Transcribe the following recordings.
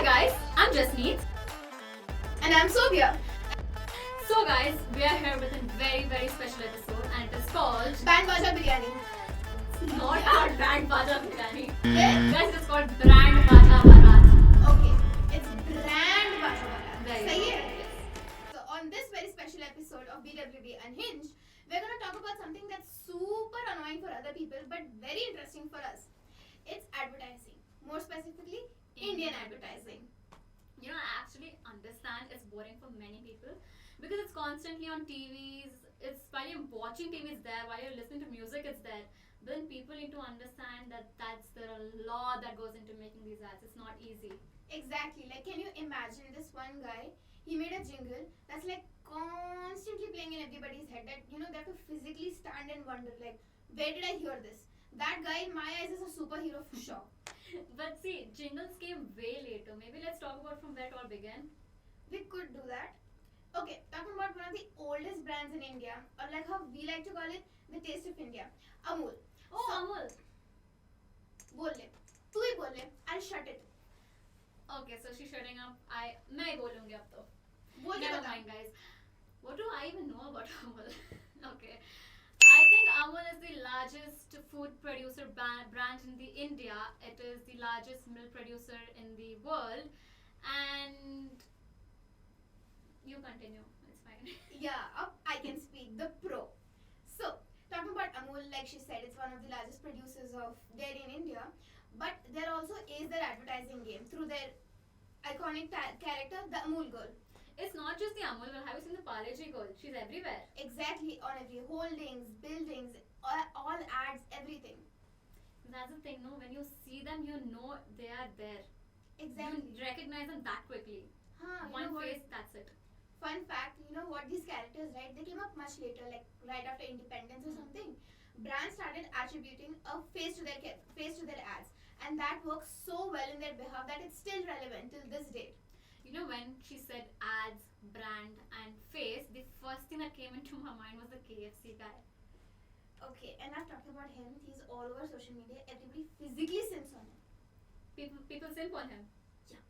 guys, I'm Jasneet. And I'm Sobia. So guys, we are here with a very special episode and it is called Baja Biryani. It's not called Brand Baja Biryani. Then? Guys, it's called Brand Baja Baarat. Okay, it's Brand Baja Baarat. Very Sahi good. hai? So on this very special episode of BWB Unhinged, we're going to talk about something that's super annoying for other people but very interesting for us. It's advertising. More specifically, Indian advertising. You know, I actually understand it's boring for many people because it's constantly on TVs. It's while you're watching TV, it's there. While you're listening to music, it's there. Then people need to understand that there are a lot that goes into making these ads. It's not easy. Exactly. Like, can you imagine this one guy? He made a jingle that's like constantly playing in everybody's head. That they have to physically stand and wonder, like, where did I hear this? That guy, in my eyes, is a superhero for sure. But see, jingles came way later. Maybe let's talk about from where it all began. We could do that. Okay, talking about one of the oldest brands in India, or like how we like to call it, the taste of India, Amul. Oh, Amul. बोल ले, तू ही बोल ले, I'll shut it. Okay, so she's shutting up. मैं ही बोलूँगी अब तो. बोल के Never बता. mind, guys. What do I even know about Amul? Okay. I think Amul is the largest food producer brand in the India. It is the largest milk producer in the world. And you continue. It's fine. Yeah, up I can speak, the pro. So, talking about Amul, like she said, it's one of the largest producers of dairy in India. But there also is their advertising game through their iconic character, the Amul girl. It's not just the Amul girl. Have you seen the Palaji girl? She's everywhere. Exactly, on every holdings, buildings, all ads, everything. That's the thing, no? When you see them, you know they are there. Exactly. You recognize them that quickly. One face, that's it. Fun fact, you know what, these characters, right, they came up much later, like right after independence or something. Brands started attributing a face to their ads, and that works so well in their behalf that it's still relevant till this date. You know, when she said ads, brand, and face, the first thing that came into my mind was the KFC guy. Okay, and I'm talking about him. He's all over social media. Everybody physically simps on him. People simp on him. Yeah.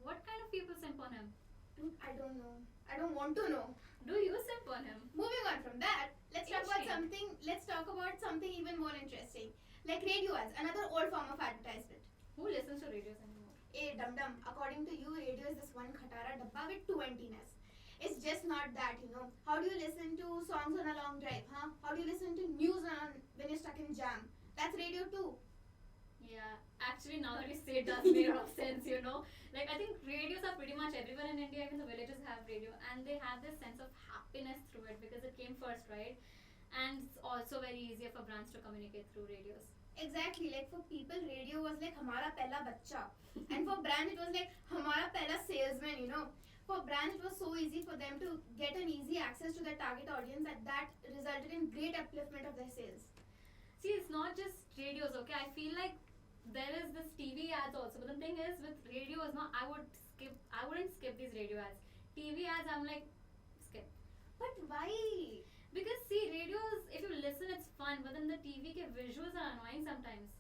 What kind of people simp on him? Dude, I don't know. I don't want to know. Do you simp on him? Moving on from that, let's talk about something even more interesting. Like radio ads, another old form of advertisement. Who listens to radios anymore? Dum dum. According to you, radio is this one khatara dabba with two antennas. It's just not that, How do you listen to songs on a long drive, huh? How do you listen to news when you're stuck in jam? That's radio too. Yeah, actually, now that you say it does make a lot of sense, Like, I think radios are pretty much everywhere in India, even the villages have radio, and they have this sense of happiness through it because it came first, right? And it's also very easier for brands to communicate through radios. Exactly, like for people, radio was like hamara pehla bachcha, and for brands it was like hamara pehla salesman. For brands it was so easy for them to get an easy access to their target audience that resulted in great upliftment of their sales. See, it's not just radios, okay? I feel like there is this TV ads also, but the thing is with radios, I wouldn't skip these radio ads. TV ads, I'm like, skip. But why? Because see, radios, if you listen, it's fun, but then the TV visuals are annoying sometimes.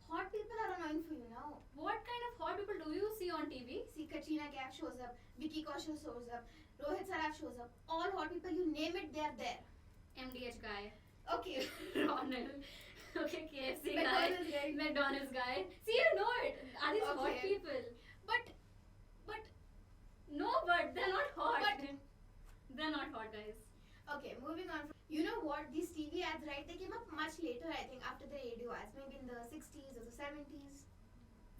Hot people are annoying for you now. What kind of hot people do you see on TV? See, Katrina Kaif shows up, Vicky Kaushal shows up, Rohit Saraf shows up. All hot people, you name it, they're there. MDH guy. Okay. Ronald. Okay, KFC McDonald's guy. guy. McDonald's guy. See, you know it. Are these hot Okay. people? But No, but they're not hot. But- They're not hot, guys. okay, moving on. You know what? These TV ads, right? They came up much later, I think, after the radio ads, maybe in the 60s or the 70s.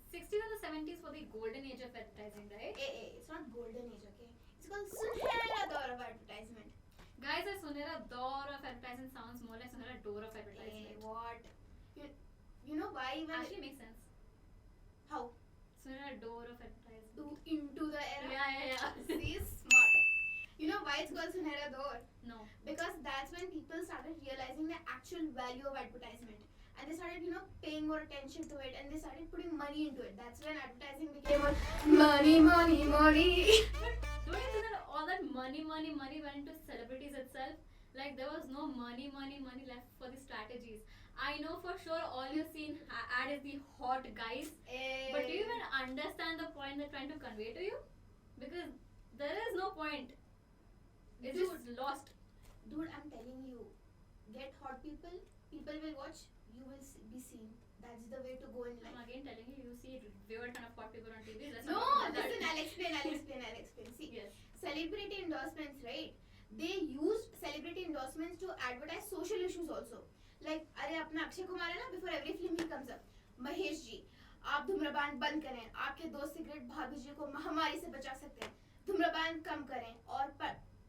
60s and the 70s were the golden age of advertising, right? It's not golden age, okay? It's called Sunhera Daur of advertisement. Guys, a Sunera Door of advertisement sounds more like Sunera Door of advertisement. What? You know why even? Actually makes sense. How? Sunera Door of advertisement. Into the era? Yeah. See, smart. You know why it's called Sunhera Daur? No. Because that's when people started realizing the actual value of advertisement. And they started, paying more attention to it, and they started putting money into it. That's when advertising became money. But don't you think that all that money went into celebrities itself? Like there was no money left for the strategies. I know for sure all you've seen ad is the hot guys. But do you even understand the point they're trying to convey to you? Because there is no point. It's Dude. just lost. Dude, I'm telling you, get hot people. People will watch. You will be seen. That's the way to go in I'm life. again telling you, you see weird kind of hot people on TV. Let's No, not talk about that. listen, I'll explain. See, Yes. celebrity endorsements, right? They used celebrity endorsements to advertise social issues also. Like, अरे अपना अक्षय कुमार है ना, before every film he comes up, Mahesh ji, आप धूम्रपान बंद करें, आपके दो सिगरेट भाभी जी को महामारी से बचा सकते हैं, धूम्रपान कम करें और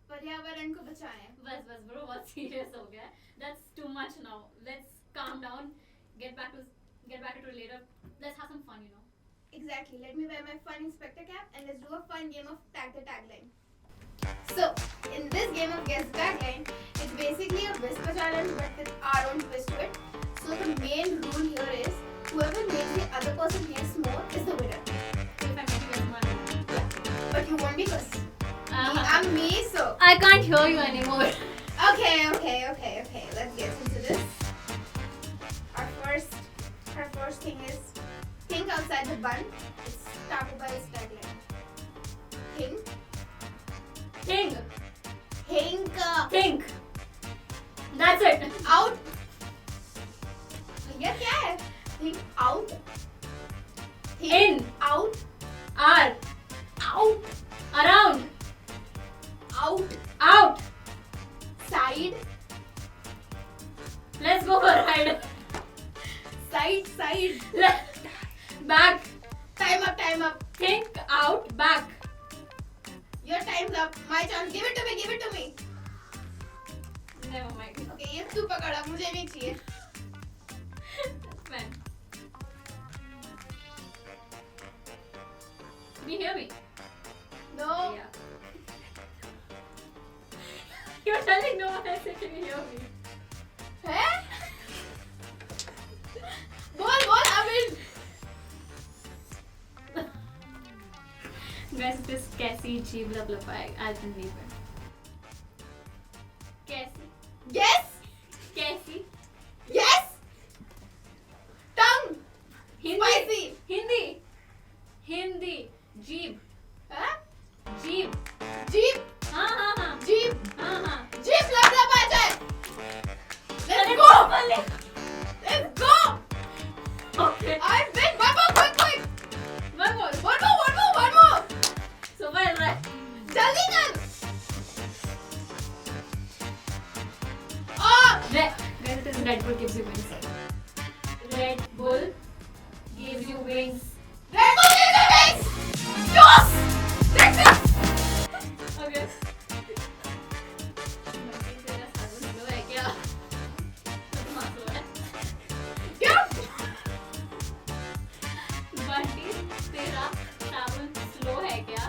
पर्यावरण को बचाएं. बस bro, बहुत serious हो गया. That's too much now. Let's calm down. Get back to it later. Let's have some fun, you know. Exactly. Let me wear my fun inspector cap and let's do a fun game of tag the tagline. So, in this game of guess the tagline, it's basically a whisper challenge but with our own twist to it. So the main rule here is whoever makes the other person guess more is the winner. So if I make you guess more. But you won't because I'm me, so. I can't hear you anymore. Okay. Let's get into this. Our first thing is think outside the bun. It's started by this tagline. Think. Think. That's it. Out. ये क्या है? Think out. Think In. Out. Are. Out. Around. Out. Out. Side. Let's go for a ride. Side. Back. Time up. Think out. Back. Your time's up. My chance. Give it to me. Never mind. Okay, ये तू पकड़ा. मुझे नहीं चाहिए. That's fine. Can you hear me? No. Yeah. You're telling no one else can you hear me? हैं? बोल Amul. Guys, this कैसी जी blah blah blah. I didn't leave it. कैसी? Yes. कैसी? Yes. Tongue. Hindi. Spicy. Hindi. जीभ. Huh? जीभ. Jeep. हाँ. Jeep. हाँ. Jeep लग आ जाए. अरे Let's go. बोले. Let's go. Okay. I win. One more, quick. One more. One more. So well, right? जल्दी कर. Oh. Guys, it is Red Bull gives you wings. Red Bull gives you wings. Red Bull gives you wings. Yes. Texas. Okay. तेरा साबुन slow है क्या? हाँ, slow है. क्या? बंटी, तेरा साबुन slow है क्या?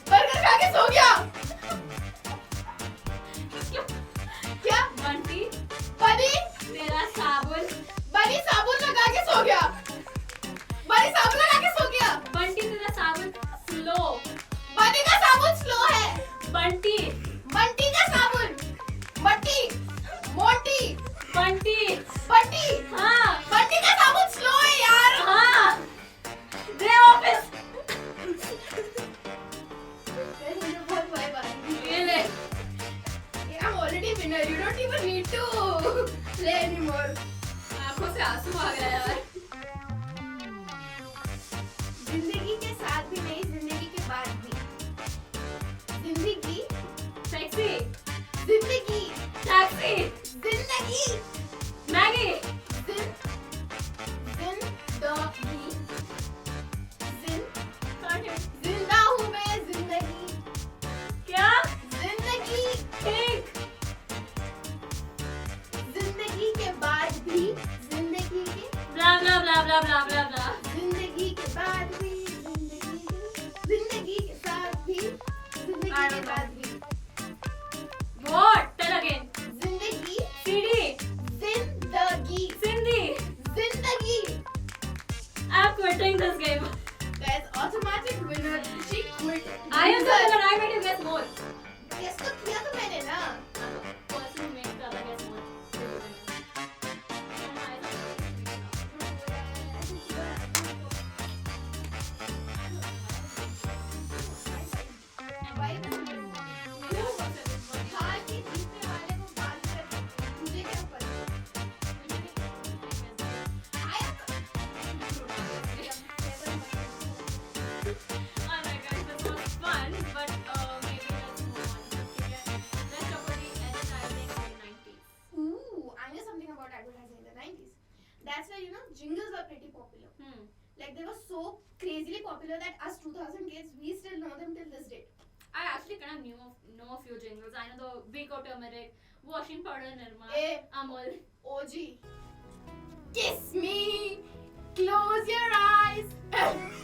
बर्गर खा के सो गया. क्यों? क्या? बंटी, बनी तेरा साबुन. साबुन लगा के सो गया. साबुन लगा के सो गया. बंटी, तेरा साबुन slow. बनी का साबुन स्लो है. बंटी, बंटी का साबुन. बंटी. मोटी. बंटी. हाँ. बंटी का साबुन स्लो है यार. हाँ. दे ऑफिस. मुझे बहुत वाइब आ रही है. ये ले. I'm already winner. You don't even need to play anymore. आँखों से आंसू आ गया यार. जिंदगी के साथ भी नहीं, जिंदगी के बाद भी. जिंदगी. Sexy. जिंदगी. Taxi. जिंदगी. Maggie. जिंदा हूँ मैं जिंदगी. क्या? जिंदगी. ठीक. जिंदगी के बाद भी. जिंदगी के. Blah blah blah blah blah blah blah. जिंदगी के बाद भी. जिंदगी के साथ भी. जिंदगी के बाद भी. What? Tell again. जिंदगी. CD. जिंदगी. Cindy. जिंदगी. I'm quitting this game. Guys, automatic winner. She quit. I am the winner. I made you guess more. Guess तो किया तो मैंने ना. Person who makes the other guess more. that's why jingles were pretty popular. Hmm. Like they were so crazily popular that us 2000 kids we still know them till this date. I actually kind of know a few jingles. I know the Vico turmeric, washing powder Nirma, Eh. Amul. OG. Kiss me, close your eyes,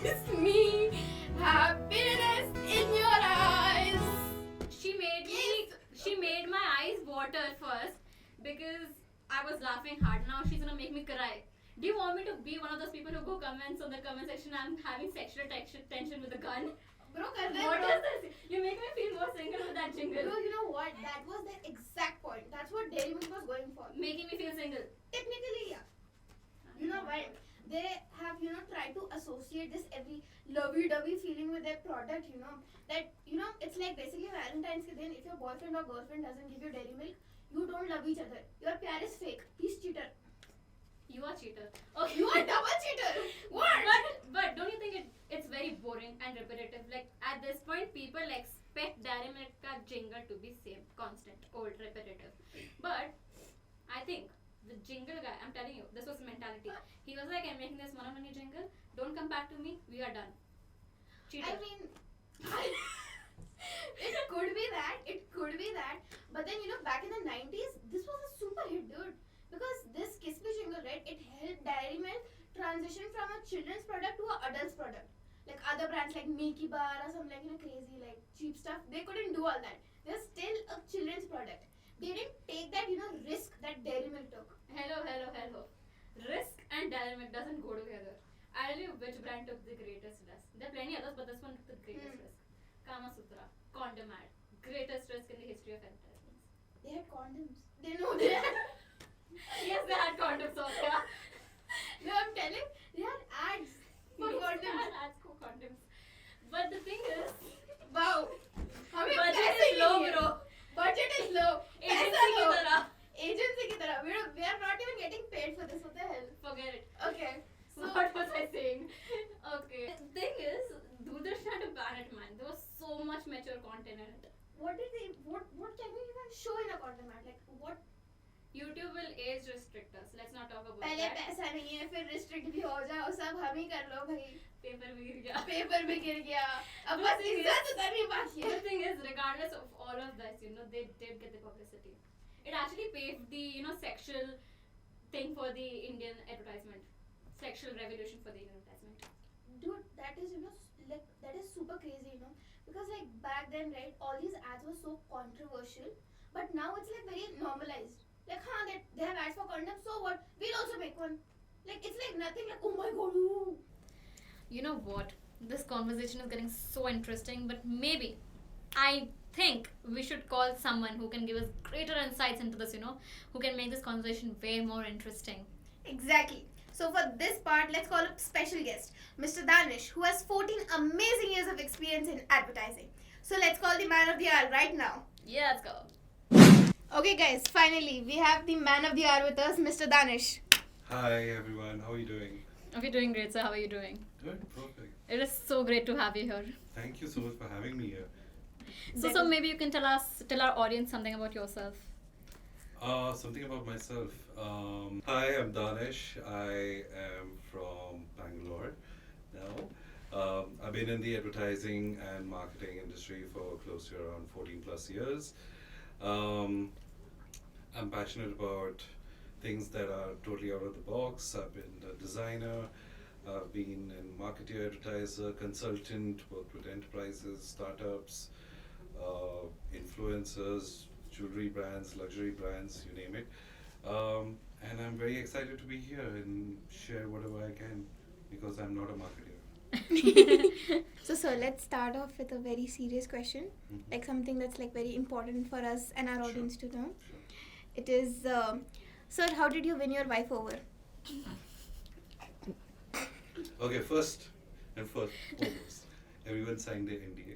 kiss me, happiness in your eyes. She made my eyes water first because I was laughing hard. Now she's gonna make me cry. Do you want me to be one of those people who go comments on the comment section and having sexual tension with a gun? Bro, kar de, What bro. is this? You make me feel more single with that jingle. Bro, you know what? That was the exact point. That's what Dairy Milk was going for. Making me feel single. Technically, yeah. You know why? They have, tried to associate this every lovey-dovey feeling with their product, that, it's like basically Valentine's Day, if your boyfriend or girlfriend doesn't give you Dairy Milk, you don't love each other. Your pyar is fake. He's cheater. You are cheater. Okay. You are double cheater. What? But don't you think it's very boring and repetitive? Like at this point, people expect Dairy Milk ka jingle to be same, constant, old, repetitive. But I think the jingle guy, I'm telling you, this was the mentality. He was like, I'm making this money jingle. Don't come back to me. We are done. Cheater. I mean, it could be that. It could be that. But then, back in the 90s, this was a super hit, dude. Because this Kiss Me jingle, right, it helped Dairy Milk transition from a children's product to an adult's product. Like other brands like Milky Bar or some crazy cheap stuff, they couldn't do all that. They're still a children's product. They didn't take that risk that Dairy Milk took. Hello. Risk and Dairy Milk doesn't go together. I'll tell you which brand took the greatest risk. There are plenty others, but this one took the greatest risk. Kama Sutra, condom ad, greatest risk in the history of advertisements. They had condoms. They know they had. Yes, they had condoms also. Yeah. No, I'm telling. They had ads for condoms. Ads for condoms. But the thing is, Wow. budget is low, bro. Budget is low. Agency Paisa ki low. tarah. Agency ki tarah. We are not even getting paid for this. What the hell? Forget it. Okay. So What was I saying? Okay. The thing is, Doordarshan had to ban it, man. There was so much mature content in it. what can you even show in a condom ad? Like what? YouTube will age restrict us. Let's not talk about पहले that. पैसा नहीं है फिर restrict भी हो जाओ सब हम ही कर लो भाई. Paper भी गिर गया. पेपर भी गिर गया. अब The बस thing इज्जत उतरनी बाकी The है. thing is, regardless of all of this, they did get the publicity. It actually paved the, sexual thing for the Indian advertisement. Sexual revolution for the Indian advertisement. Dude, that is that is super crazy, because back then, right, all these ads were so controversial, but now it's very normalized. Like, they have ads for condoms, so what? We'll also make one. It's nothing oh my god, ooh. You know what? This conversation is getting so interesting, but maybe I think we should call someone who can give us greater insights into this, who can make this conversation way more interesting. Exactly. So for this part, let's call a special guest, Mr. Danish, who has 14 amazing years of experience in advertising. So let's call the man of the hour right now. Yeah, let's go. Okay guys, finally, we have the man of the hour with us, Mr. Danish. Hi everyone, how are you doing? Okay, doing great, sir. How are you doing? Good, perfect. It is so great to have you here. Thank you so much for having me here. So maybe you can tell our audience something about yourself. Something about myself. Hi, I'm Danish. I am from Bangalore now. I've been in the advertising and marketing industry for close to around 14 plus years. I'm passionate about things that are totally out of the box. I've been a designer, I've been a marketer, advertiser, consultant, worked with enterprises, startups, influencers, jewelry brands, luxury brands, you name it. And I'm very excited to be here and share whatever I can because I'm not a marketer. So let's start off with a very serious question, Mhm. something that's very important for us and our Sure. audience to know. Sure. It is, sir, how did you win your wife over? Okay, first and foremost, everyone signed the NDA.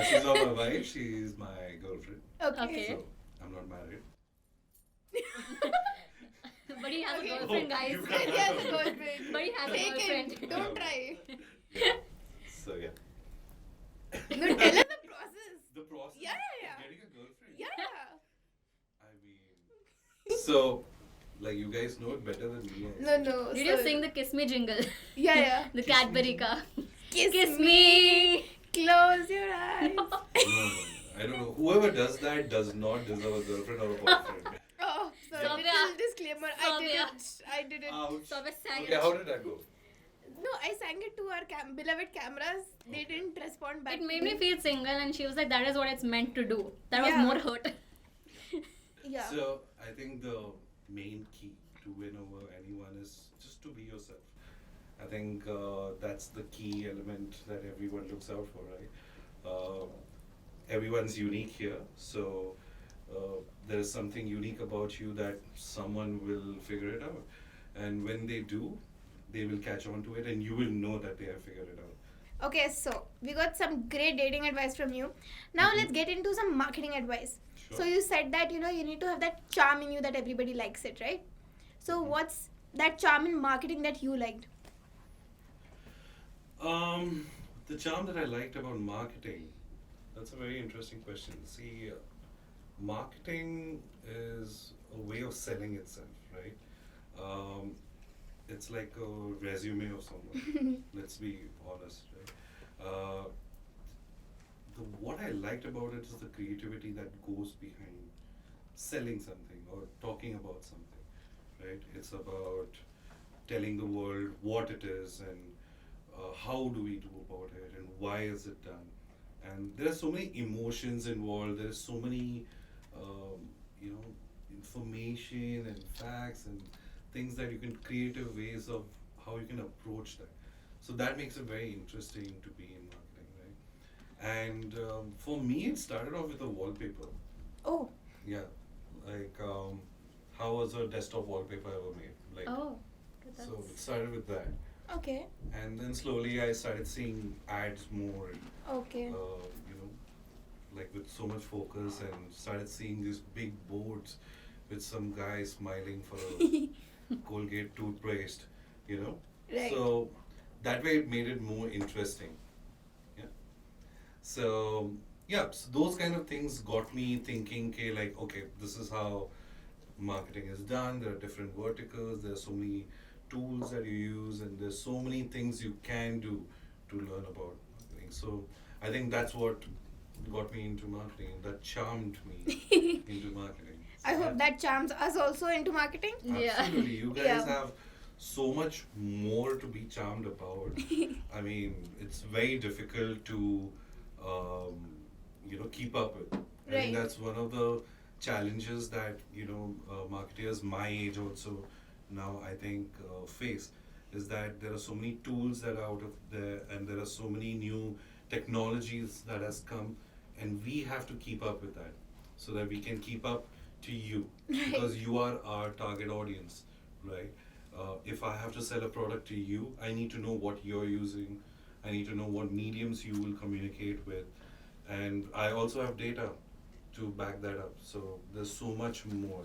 She's not my wife, she's my girlfriend. Okay. So, I'm not married. But he has Okay. a girlfriend, guys. You He has a girlfriend. But he has a Take girlfriend. it. Don't try. So, yeah. No, tell us the process. The process Yeah. of getting a girlfriend. Yeah. I mean, so Like you guys know it better than me. I No, think. no. Did so- you sing the Kiss Me jingle? Yeah, yeah. The Kiss Me Cadbury jingle? ka. Kiss me. Close your eyes. No, no, I don't know. Whoever does that does not deserve a girlfriend or a boyfriend. Oh, sorry. Soumya. Little disclaimer. Soumya. I didn't. Ouch. So I sang Okay, it. how did that go? No, I sang it to our beloved cameras. They Okay. didn't respond back. It to made me feel single, and she was like, "That is what it's meant to do." That was Yeah. more hurt. Yeah. So I think the main key to win over anyone is just to be yourself. I think that's the key element that everyone looks out for, right? Everyone's unique here, so there is something unique about you that someone will figure it out, and when they do, they will catch on to it, and you will know that they have figured it out. Okay, so we got some great dating advice from you. Now Mhm. let's get into some marketing advice. Sure. So you said that you need to have that charm in you that everybody likes it, right? So Mhm. what's that charm in marketing that you liked? The charm that I liked about marketing, that's a very interesting question. See, marketing is a way of selling itself, right? It's like a resume of someone. Let's be honest, right? What I liked about it is the creativity that goes behind selling something or talking about something, right? It's about telling the world what it is and how do we do about it and why is it done. And there are so many emotions involved. There's so many, you know, information and facts and things that you can creative ways of how you can approach that. So that makes it very interesting to be in marketing, right? And for me, it started off with a wallpaper. Oh, Yeah, like how was a desktop wallpaper ever made? Like, Oh. so it started with that, okay. and then slowly I started seeing ads more, Okay. you know, like with so much focus, and started seeing these big boards with some guy smiling for a Colgate toothpaste, you know. Right. So that way it made it more interesting. Yeah. So yeah, so those kind of things got me thinking, okay, like okay, this is how marketing is done. There are different verticals. There are so many tools that you use, and there's so many things you can do to learn about marketing. So I think that's what got me into marketing. That charmed me into marketing. I hope that charms us also into marketing. Yeah. Absolutely, you guys Yeah. have so much more to be charmed about. I mean, it's very difficult to, keep up with. I Right. think that's one of the challenges that marketers my age also now I think face is that there are so many tools that are out of there, and there are so many new technologies that has come, and we have to keep up with that so that we can keep up to you because you are our target audience, right? If I have to sell a product to you, I need to know what you're using. I need to know what mediums you will communicate with, and I also have data to back that up. So there's so much more.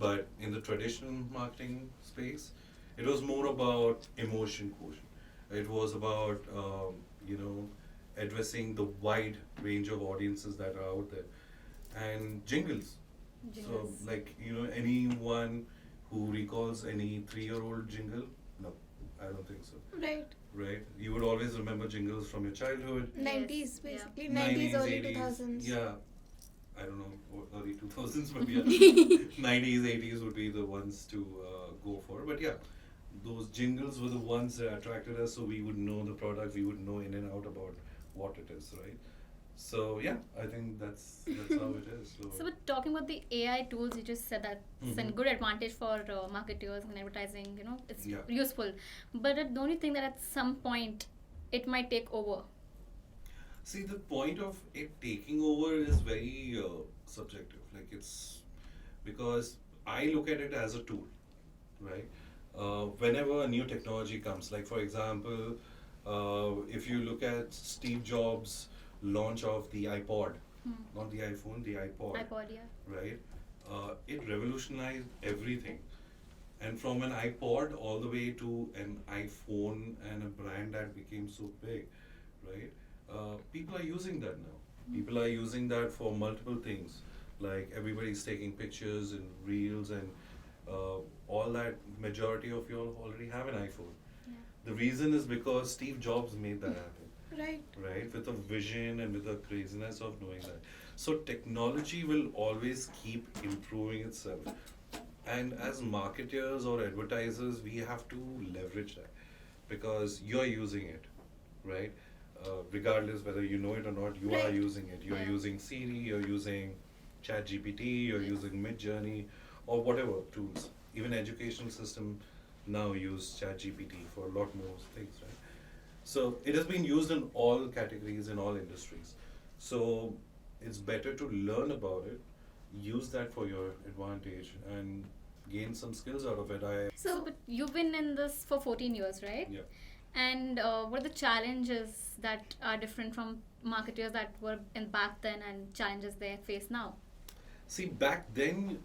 But in the traditional marketing space, it was more about emotion quotient. It was about addressing the wide range of audiences that are out there, and jingles. Jingles. So like anyone who recalls any 3-year-old jingle? No, I don't think so. Right. Right? You would always remember jingles from your childhood. 90s, yeah. basically. 90s, early 80s, 2000s. Yeah. I don't know, early 2000s, but yeah. 90s, 80s would be the ones to go for. But yeah, those jingles were the ones that attracted us, so we would know the product, we would know in and out about what it is, right? So yeah, I think that's how it is. So, we're talking about the AI tools. You just said that it's a Mhm. good advantage for marketers and advertising. It's Yeah. useful. But don't you think that at some point it might take over? See, the point of it taking over is very subjective. Like it's because I look at it as a tool, right? Whenever a new technology comes, like for example, if you look at Steve Jobs' launch of the iPod, not the iPhone, the iPod, yeah. right? It revolutionized everything. And from an iPod all the way to an iPhone and a brand that became so big, right? People are using that now. People are using that for multiple things. Like everybody's taking pictures and reels and all that majority of you all already have an iPhone. Yeah. The reason is because Steve Jobs made that happen, Right. right? With a vision and with the craziness of knowing that. So technology will always keep improving itself. And as marketers or advertisers, we have to leverage that because you're using it, right? Regardless whether you know it or not, you are Right. using it. You're Yeah. using Siri, you're using ChatGPT, you're Yes. using Midjourney, or whatever tools. Even educational system now use ChatGPT for a lot more things, right? So it has been used in all categories in all industries. So it's better to learn about it, use that for your advantage, and gain some skills out of it. So, but you've been in this for 14 years, right? Yeah. And what are the challenges that are different from marketers that were in back then and challenges they face now? See, back then,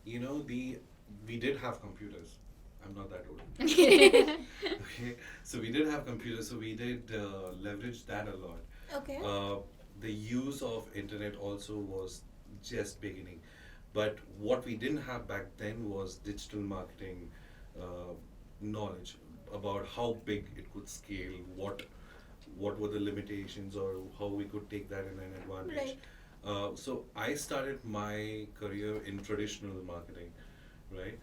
we did have computers. I'm not that old. Okay, so we did have computers, so we did leverage that a lot. Okay. The use of internet also was just beginning, but what we didn't have back then was digital marketing knowledge about how big it could scale, what were the limitations, or how we could take that in an advantage. Right. So I started my career in traditional marketing, right?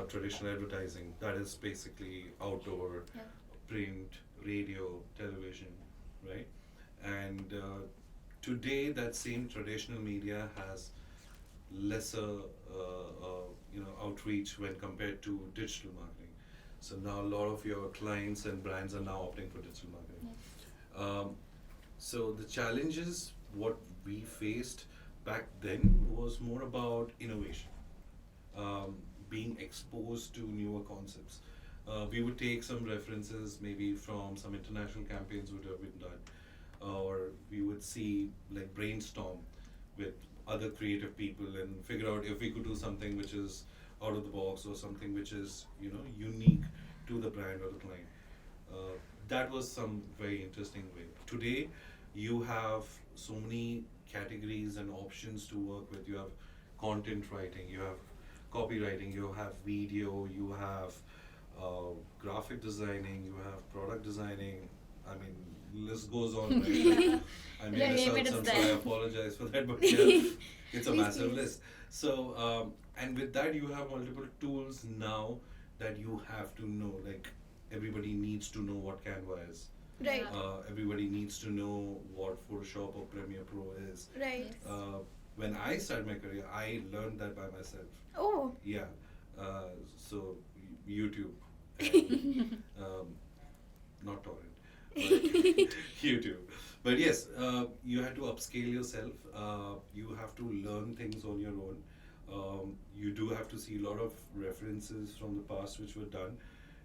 Traditional advertising. That is basically outdoor, Yeah. print, radio, television, right? And today, that same traditional media has lesser, outreach when compared to digital marketing. So now a lot of your clients and brands are now opting for digital marketing. Yes. So the challenges what we faced back then was more about innovation, being exposed to newer concepts. We would take some references maybe from some international campaigns would have been done, or we would see like brainstorm with other creative people and figure out if we could do something which is out of the box or something which is unique to the brand or the client. That was some very interesting way. Today, you have so many categories and options to work with. You have content writing, you have copywriting, you have video, you have graphic designing, you have product designing. I mean, list goes on, right? Yeah. I made Yeah, this name out it, some, it's so I there. apologize for that, but yeah, it's a Please, massive please. list. So, and with that, you have multiple tools now that you have to know. Like, everybody needs to know what Canva is. Right. Yeah. Everybody needs to know what Photoshop or Premiere Pro is. Right. Yes. When I started my career, I learned that by myself. Oh. Yeah. So YouTube, and, not torrent, but YouTube. But yes, you have to upscale yourself. You have to learn things on your own. You do have to see a lot of references from the past which were done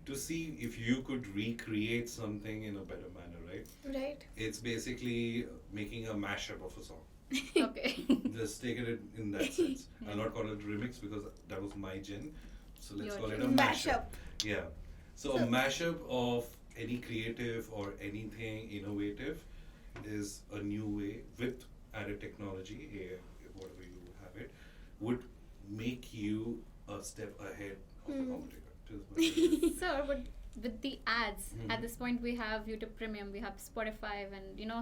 to see if you could recreate something in a better manner, right? Right. It's basically making a mashup of a song. Okay. Just take it in that sense. I'll not call it remix because that was my gen. So let's Your call it a gen. mashup. Mashup. Yeah. So a So- mashup of any creative or anything innovative is a new way with added technology, whatever you have it, would make you a step ahead of the Hmm. competitor. To the So, but with the ads, at Mhm. this point we have YouTube Premium, we have Spotify, and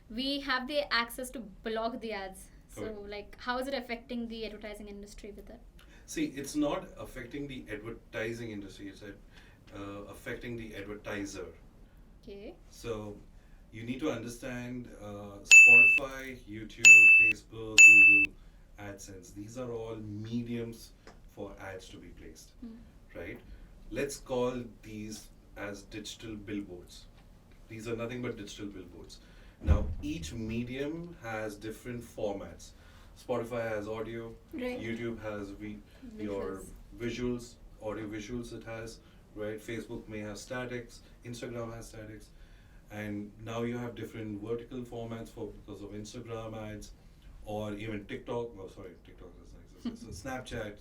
we have the access to block the ads. So, Correct. like, how is it affecting the advertising industry with it? See, it's not affecting the advertising industry, it's affecting the advertiser. Okay. So you need to understand Spotify, YouTube, Facebook, Google, AdSense. These are all mediums for ads to be placed, right? Let's call these as digital billboards. These are nothing but digital billboards. Now, each medium has different formats. Spotify has audio, Right. YouTube has your Visuals. visuals, audio visuals it has, right? Facebook may have statics, Instagram has statics, and now you have different vertical formats for because of Instagram ads, or even TikTok. Oh, sorry, TikTok doesn't exist. So Snapchat,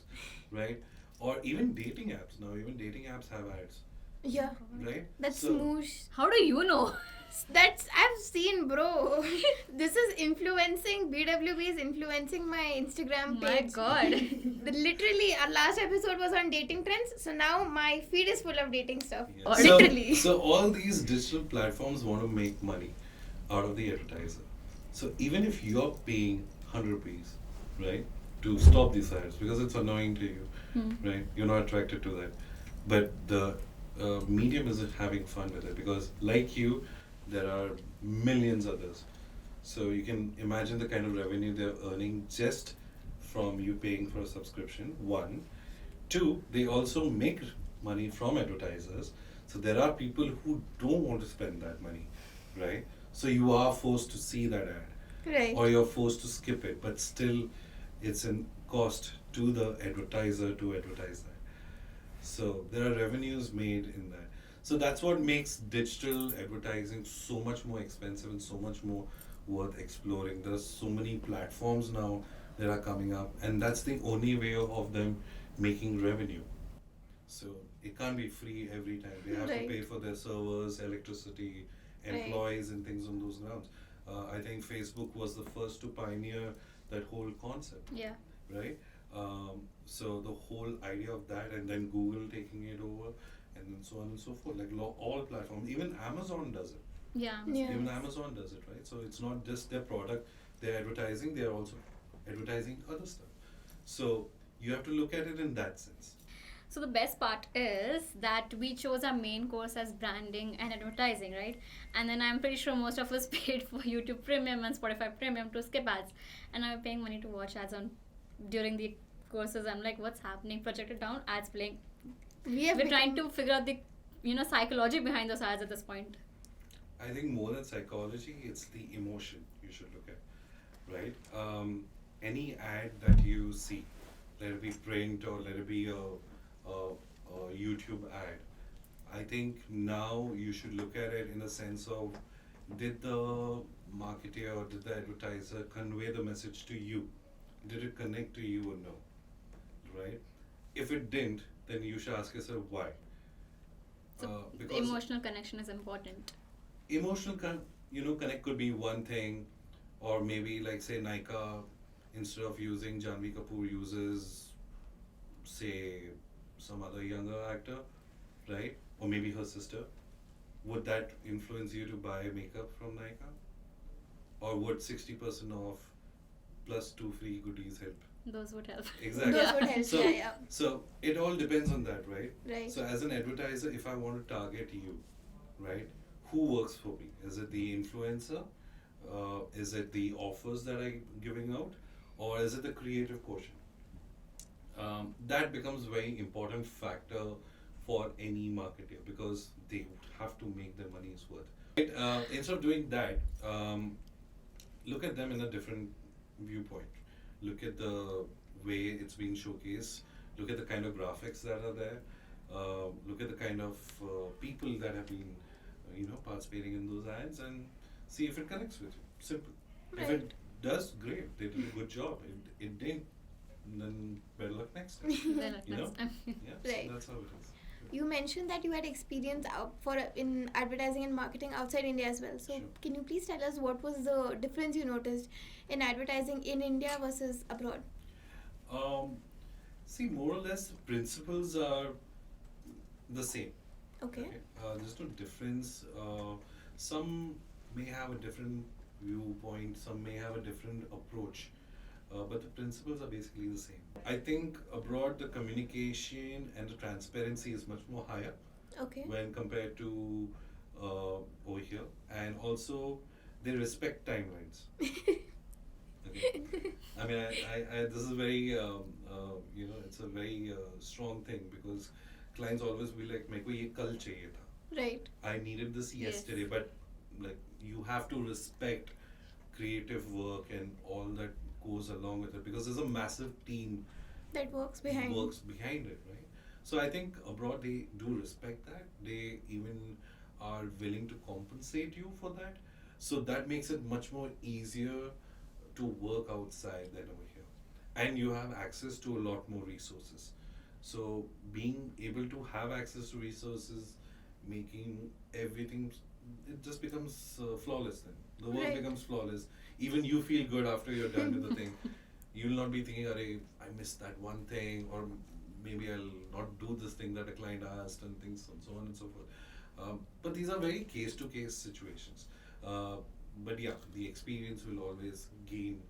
right? Or even dating apps. Now even dating apps have ads, Yeah. right? That's So- smoosh. How do you know? That's I've seen, bro. This is influencing. BWB is influencing my Instagram My page. God. Literally, our last episode was on dating trends, so now my feed is full of dating stuff. Yeah. Or So, Literally. so all these digital platforms want to make money out of the advertiser. So even if you're paying 100 rupees, right, to stop these ads because it's annoying to you, right? You're not attracted to that, but the medium isn't having fun with it because, like you, there are millions others. So you can imagine the kind of revenue they're earning just from you paying for a subscription. One, two, they also make money from advertisers. So there are people who don't want to spend that money, right? So you are forced to see that ad, Right. or you're forced to skip it, but still, it's a cost to the advertiser to advertise that. So there are revenues made in that. So that's what makes digital advertising so much more expensive and so much more worth exploring. There's so many platforms now that are coming up, and that's the only way of them making revenue. So it can't be free every time. They have to Right. pay for their servers, electricity, Right. employees, and things on those grounds. I think Facebook was the first to pioneer that whole concept, Yeah. right? So the whole idea of that, and then Google taking it over, and then so on and so forth. Like all platforms, even Amazon does it. Yeah. Yeah. Even Amazon does it, right? So it's not just their product they're advertising; they are also advertising other stuff. So you have to look at it in that sense. So the best part is that we chose our main course as branding and advertising, right? And then I'm pretty sure most of us paid for YouTube Premium and Spotify Premium to skip ads, and I'm paying money to watch ads on during the courses. I'm like, what's happening? Projected down, ads playing. We have We're trying become- to figure out the psychology behind those ads at this point. I think more than psychology, it's the emotion you should look at, right? Any ad that you see, let it be print or let it be a YouTube ad, I think now you should look at it in the sense of, did the marketer or did the advertiser convey the message to you? Did it connect to you or no? Right? If it didn't, then you should ask yourself why. So Because emotional connection is important. emotional connect could be one thing, or maybe like say Nika, instead of using Janvi Kapoor, uses say some other younger actor, right? Or maybe her sister. Would that influence you to buy makeup from Nika? Or would 60% off plus 2 free goodies help? Those would help. Exactly. Those would help. So, Yeah. so it all depends on that, right? Right. So as an advertiser, if I want to target you, right, who works for me? Is it the influencer? Is it the offers that I'm giving out? Or is it the creative quotient? That becomes very important factor for any marketer because they have to make their money's worth. Right? Instead of doing that, look at them in a different viewpoint. Look at the way it's being showcased. Look at the kind of graphics that are there. Look at the kind of people that have been, participating in those ads, and see if it connects with you. Simple. If Right. it does, great. They did a good job. It didn't, then better luck next time. Then You know? next time. Yeah, Right. so that's how it is. You mentioned that you had experience in advertising and marketing outside India as well. So Sure. can you please tell us what was the difference you noticed in advertising in India versus abroad? See, more or less, the principles are the same. Okay. There's no difference. Some may have a different viewpoint, some may have a different approach, but the principles are basically the same. I think abroad the communication and the transparency is much more higher Okay. when compared to over here, and also they respect timelines. Okay. I mean, this is very, it's a very strong thing because clients always be like, "मेरे को ये कल चाहिए था." Right. I needed this Yes. yesterday, but like you have to respect creative work and all that goes along with it because there's a massive team That works behind. works behind it, right? So I think abroad they do respect that. They even are willing to compensate you for that. So that makes it much more easier to work outside than over here. And you have access to a lot more resources. So being able to have access to resources, making everything it just becomes flawless then. The work Right. becomes flawless. Even you feel good after you're done with the thing. You'll not be thinking, "Arey, I missed that one thing," or maybe I'll not do this thing that a client asked, and things and so on and so forth. But these are very case to case situations. Uh, but yeah, the experience will always gain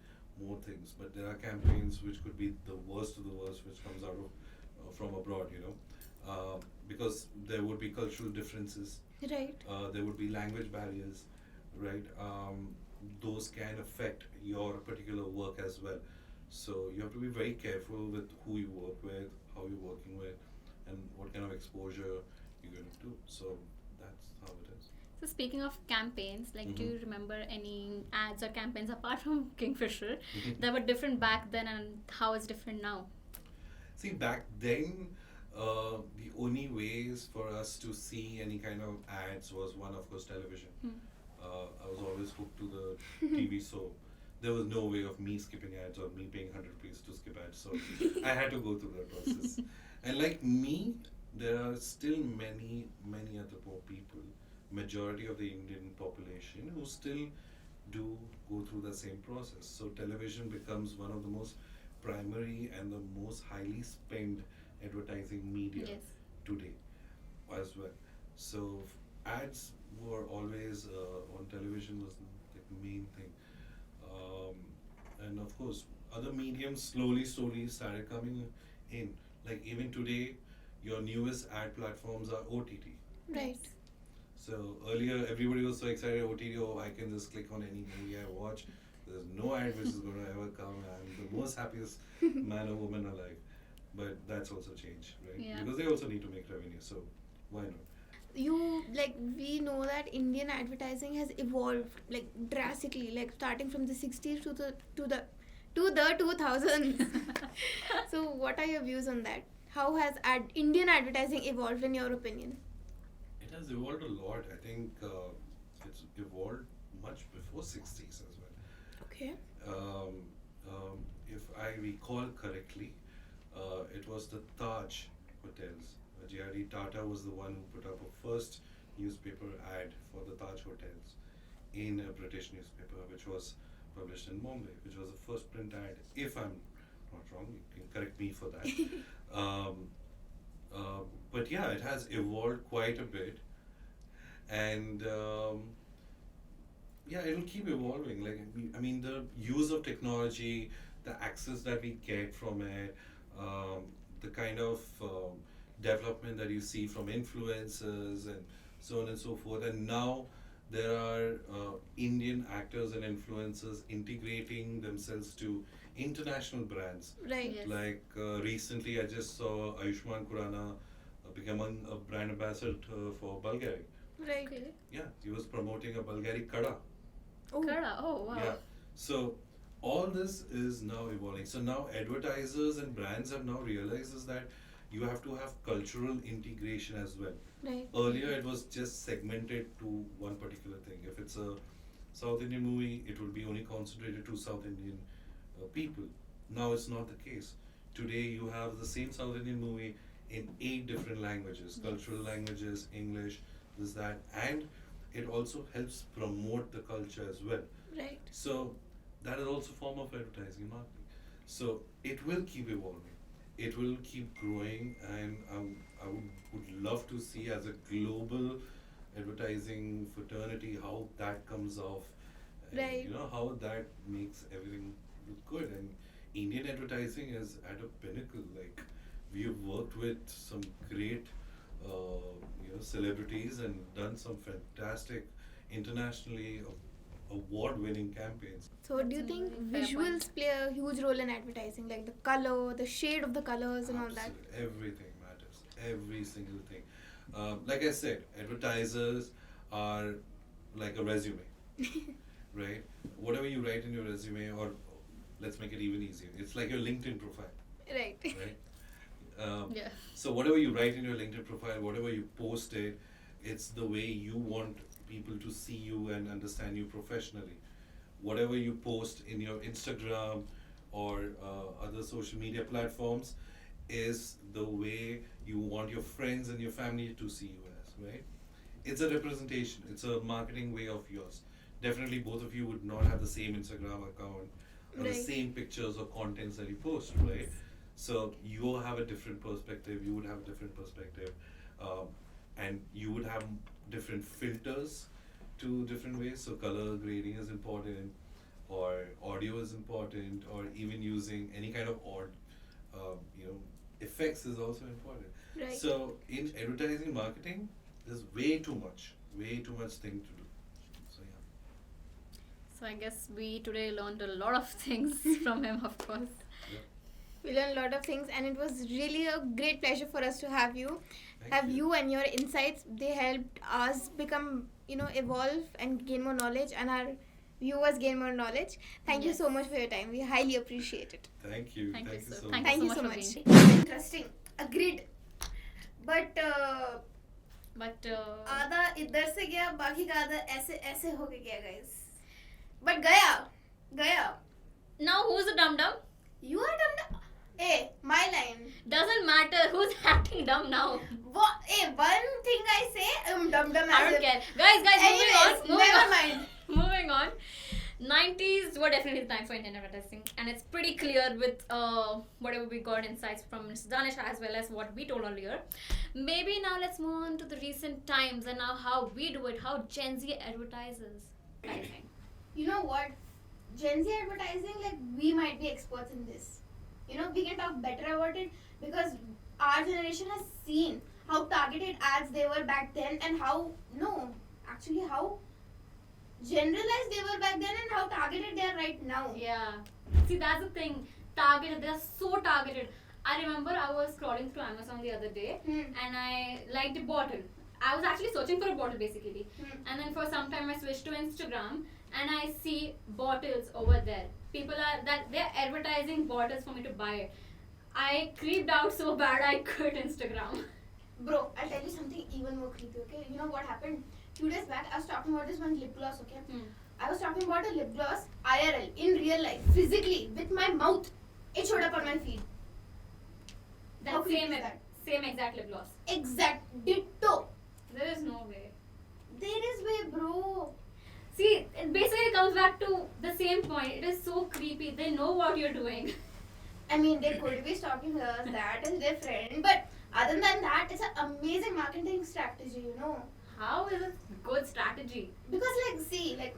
more things. But there are campaigns which could be the worst of the worst, which comes out of from abroad, because there would be cultural differences, Right. there would be language barriers, right? Those can affect your particular work as well. So you have to be very careful with who you work with, how you're working with, and what kind of exposure you're going to do. So that's how it is. So speaking of campaigns, like do you Mhm. remember any ads or campaigns apart from Kingfisher Mhm. that were different back then and how it's different now? See, back then, the only ways for us to see any kind of ads was one, of course, television. Hmm. I was always hooked to the TV, so there was no way of me skipping ads or me paying 100 rupees to skip ads. So I had to go through that process. And like me, there are still many, many other poor people, majority of the Indian population, who still do go through the same process. So television becomes one of the most primary and the most highly spent advertising media Yes. today as well. So ads were always on television was the main thing, um, and of course other mediums slowly started coming in. Like even today, your newest ad platforms are OTT. Right. Yes. So earlier everybody was so excited OTT. Oh, I can just click on any movie I watch. There's no ad which is going to ever come. I'm the most happiest man or woman alive. But that's also changed, right? Yeah. Because they also need to make revenue. So why not? You like we know that Indian advertising has evolved like drastically, like starting from the 60s to the 2000s. So what are your views on that? How has Indian advertising evolved in your opinion? It has evolved a lot. I think it's evolved much before 60s as well. Okay. Um, if I recall correctly, it was the Taj hotels. J.R.D. Tata was the one who put up a first newspaper ad for the Taj hotels in a British newspaper, which was published in Bombay, which was the first print ad. If I'm not wrong, you can correct me for that. um, but yeah, it has evolved quite a bit, and yeah, it'll keep evolving. Like I mean, the use of technology, the access that we get from it, the kind of development that you see from influencers and so on and so forth. And now there are Indian actors and influencers integrating themselves to international brands. Right. Yes. Like recently, I just saw Ayushmann Khurrana becoming a brand ambassador for Bulgari. Right. Okay. Yeah, he was promoting a Bulgari kada. Oh. Kara. Oh wow. Yeah. So all this is now evolving. So now advertisers and brands have now realized is that you have to have cultural integration as well. Right. Earlier it was just segmented to one particular thing. If it's a South Indian movie, it will be only concentrated to South Indian people. Now it's not the case. Today you have the same South Indian movie in 8 different languages, cultural languages, English, this, that, and it also helps promote the culture as well. Right. So that is also a form of advertising and marketing. So it will keep evolving. It will keep growing, and would love to see as a global advertising fraternity how that comes off, and Right. how that makes everything look good. And Indian advertising is at a pinnacle. Like we have worked with some great celebrities and done some fantastic internationally award-winning campaigns. So do you think Absolutely, fair point. visuals play a huge role in advertising, like the color, the shade of the colors, and all that? Absolutely. Everything matters. Every single thing. Like I said, advertisers are like a resume, right? Whatever you write in your resume, or let's make it even easier, it's like your LinkedIn profile, Right. right? Yeah. So whatever you write in your LinkedIn profile, whatever you post it, it's the way you want people to see you and understand you professionally. Whatever you post in your Instagram or other social media platforms is the way you want your friends and your family to see you as, right? it's a representation. It's a marketing way of yours. Definitely, both of you would not have the same Instagram account or the Right. same pictures or contents that you post, right? So you have a different perspective. You would have a different perspective, and you would have different filters to different ways. So color grading is important, or audio is important, or even using any kind of effects is also important. Right. So in advertising marketing, there's way too much thing to do. So yeah. So I guess we today learned a lot of things from him, of course. We learned a lot of things, and it was really a great pleasure for us to have you. Thank you. And your insights. They helped us become, evolve and gain more knowledge, and our viewers gain more knowledge. Thank you Yes. so much for your time. We highly appreciate it. Thank you. Thank you so- so thank much. Thank you so so much much. for Interesting. Agreed. But But आधा इधर से गया, बाकी का आधा ऐसे ऐसे होके गया, guys. But गया. now who's the dum dum? You are dumb. Hey, my line. Doesn't matter who's acting dumb now. What? Hey, one thing I say, dumb dumb. I don't care. Guys, Anyways, moving never on. mind. Moving on. 90s were definitely the time for Indian advertising, and it's pretty clear with whatever we got insights from Mr. Danish as well as what we told earlier. Maybe now let's move on to the recent times and now how we do it, how Gen Z advertises. I think. You know what? Gen Z advertising, like, we might be experts in this. We can talk better about it because our generation has seen how targeted ads they were back then and how generalized they were back then and how targeted they are right now. Yeah. See, that's the thing. Targeted. They're so targeted. I remember I was scrolling through Amazon the other day and I liked a bottle. I was actually searching for a bottle basically. And then for some time I switched to Instagram and I see bottles over there. They're advertising bottles for me to buy it. I creeped out so bad I quit Instagram. Bro, I'll tell you something even more creepy, okay? You know what happened? 2 days back, I was talking about this one lip gloss, okay? I was talking about a lip gloss, IRL, in real life, physically, with my mouth. It showed up on my feed. How That creepy same is that? same exact lip gloss. Exact, ditto. There is no way. There is way, bro. See, it basically comes back to the same point. It is so creepy. They know what you're doing. I mean, they could be stalking us, that is different. But other than that, it's an amazing marketing strategy, How is it good strategy? Because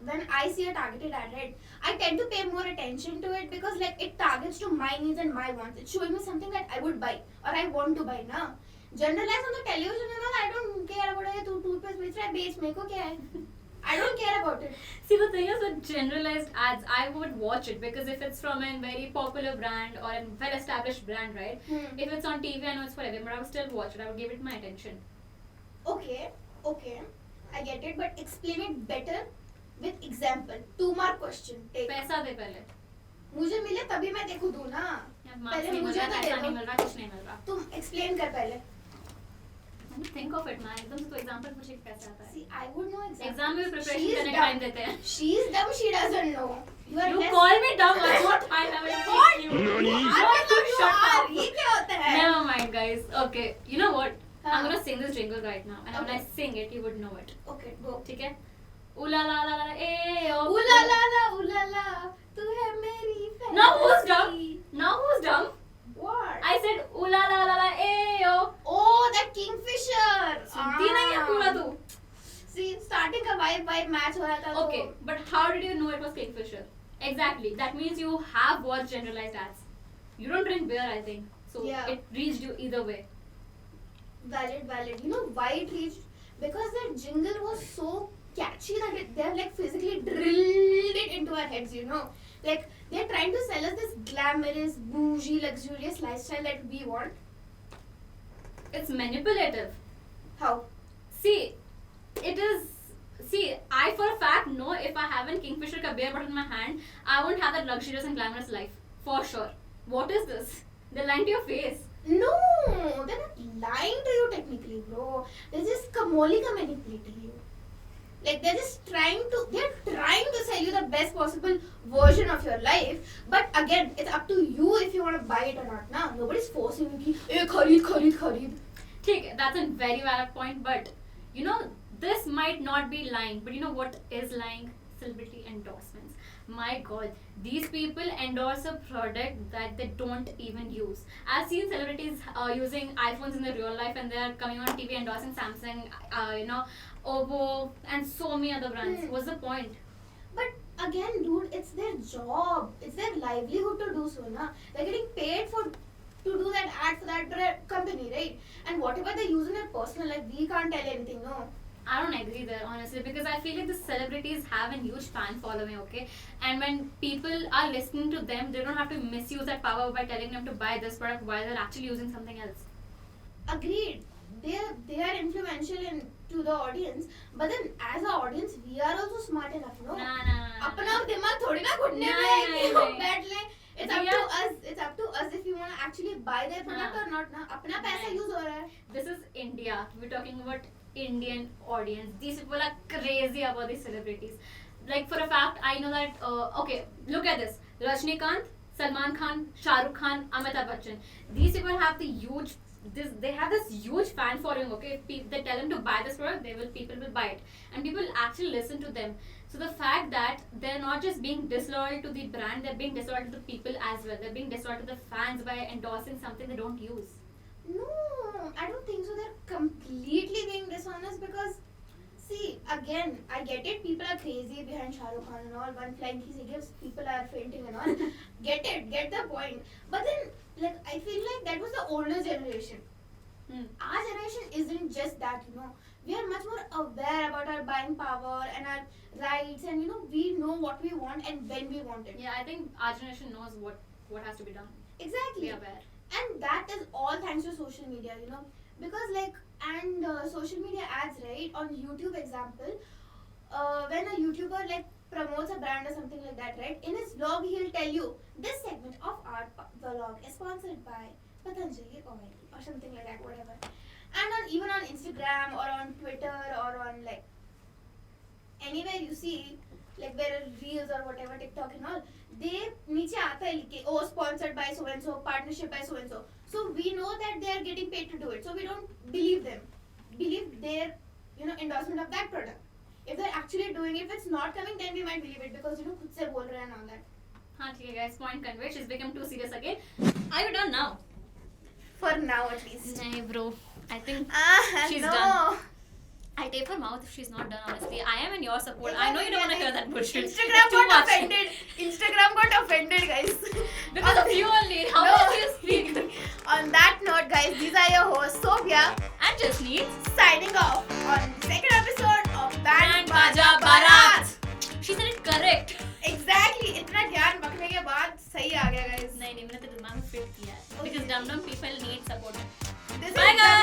when I see a targeted ad, right, I tend to pay more attention to it because it targets to my needs and my wants. It's showing me something that I would buy or I want to buy now. Generalized on the television and all, I don't care about it. Tu toothpaste बेच रहा है, बेच, मेरे को क्या है? I don't care about it. See, the thing is with generalized ads, I would watch it because if it's from a very popular brand or a well-established brand, right? If it's on TV, I know it's for everyone, but I would still watch it. I would give it my attention. Okay, I get it, but explain it better with example. 2 mark question. Take. पैसा दे पहले. मुझे मिले तभी मैं देखूं दूं ना. यार, marks पहले नहीं मिल मुझे रहा, तो पैसा दे नहीं दो. मिल रहा, कुछ नहीं मिल रहा. तुम explain कर पहले. Let me think of it, man. एकदम से तो example पूछे कि कैसे आता है. See, I would know example. Exam में preparation She is करने dumb. time देते हैं. She's dumb. She doesn't know. You are You less. call me dumb one more time, I will kick you. You No, are you you shut are. up. ये क्या होता है? Never mind, guys. Okay, you know what? हाँ. I'm gonna sing this jingle right now, and when I Okay. sing it, you would know it. Okay, go. ठीक है? Ooh la la la la, eh oh. Ooh la la, तू है मेरी fantasy. Now who's dumb? Now who's dumb? What? I said ooh la la la la, eh oh. Oh, that Kingfisher. सुनती नहीं है पूरा तू. See, starting का vibe match हो रहा था. Okay, but how did you know it was Kingfisher? Exactly. That means you have watched generalized ads. You don't drink beer, I think. So Yeah. it reached you either way. Valid. You know why it reached? Because that jingle was so catchy that they have physically drilled it into our heads, they're trying to sell us this glamorous, bougie, luxurious lifestyle that we want. It's manipulative. How? See, it is. See, I for a fact know if I haven't Kingfisher ka beer bottle in my hand, I won't have that luxurious and glamorous life. For sure. What is this? They're lying to your face. No, they're not lying to you technically, bro. They're just manipulating you. They're just trying to sell you the best possible version of your life. But again, it's up to you if you want to buy it or not. Nah, nobody's forcing you. Hey, khareed. ठीक है, that's a very valid point, but you know this might not be lying, but you know what is lying? Celebrity endorsements. My god, these people endorse a product that they don't even use. I've seen celebrities using iPhones in the real life, and they're coming on TV endorsing Samsung, Oppo, and so many other brands. What's the point? But again, dude, it's their job. It's their livelihood to do so, na? They're getting paid for to do that ad for that company, right? And whatever they use in their personal life, we can't tell anything, no. I don't agree there, honestly, because I feel like the celebrities have a huge fan following, okay? And when people are listening to them, they don't have to misuse that power by telling them to buy this product while they're actually using something else. Agreed. They are influential to the audience, but then as an audience, we are also smart enough, no? Nah. अपना दिमाग थोड़ी ना घुटने नहीं, में है कि नहीं, हम नहीं. बैठ लें. It's up to us. It's up to us if you want to actually buy their product हाँ. or not, ना. अपना पैसा नहीं. use हो रहा है. This is India. We're talking about Indian audience. These people are crazy about these celebrities. Like for a fact, I know that. Okay, look at this: Rajnikant, Salman Khan, Shah Rukh Khan, Amitabh Bachchan. These people have the huge. They have this huge fan following. Okay, if they tell them to buy this product, people will buy it, and people actually listen to them. So the fact that they're not just being disloyal to the brand, they're being disloyal to the people as well. They're being disloyal to the fans by endorsing something they don't use. No, I don't think so. They're completely being dishonest because, see, again, I get it. People are crazy behind Shah Rukh Khan and all. One flying kiss he gives, people are fainting and all. Get the point. But then, like, I feel like that was the older generation. Our generation isn't just that, you know. We are much more aware about our buying power and our rights, and you know, we know what we want and when we want it. Yeah, I think our generation knows what has to be done. Exactly. We are aware. And that is all thanks to social media, you know, because social media ads, right? On YouTube example, when a YouTuber like promotes a brand or something like that, right? In his vlog, he'll tell you this segment of our vlog is sponsored by Patanjali oil or something like that, whatever. And even on Instagram or on Twitter or on like anywhere you see, like there are reels or whatever, TikTok and all, they नीचे आता है लिख के, oh, sponsored by so and so, partnership by so and so. So we know that they are getting paid to do it. So we don't believe them. Believe their, endorsement of that product. If they're actually doing it, if it's not coming, then we might believe it because खुद से बोल रहे हैं and all that. हाँ ठीक है guys, point conveyed. She's become too serious again. Are you done now? For now at least. Nah, bro. I think she's no. done. I tape her mouth if she's not done, honestly. I am in your support. I know you don't want to hear that bullshit. Instagram It's too got much. offended. Instagram got offended, guys. Because of you only. How No. much you speak? On that note, guys, these are your hosts, Sophia, And just needs signing off on the second episode of Baja Baarat. She said it correct. Exactly. इतना ज्ञान बकने के बाद सही आ गया, guys. नहीं मैंने तो दिमाग में fit किया है. Because dumb people need support. This Bye is guys.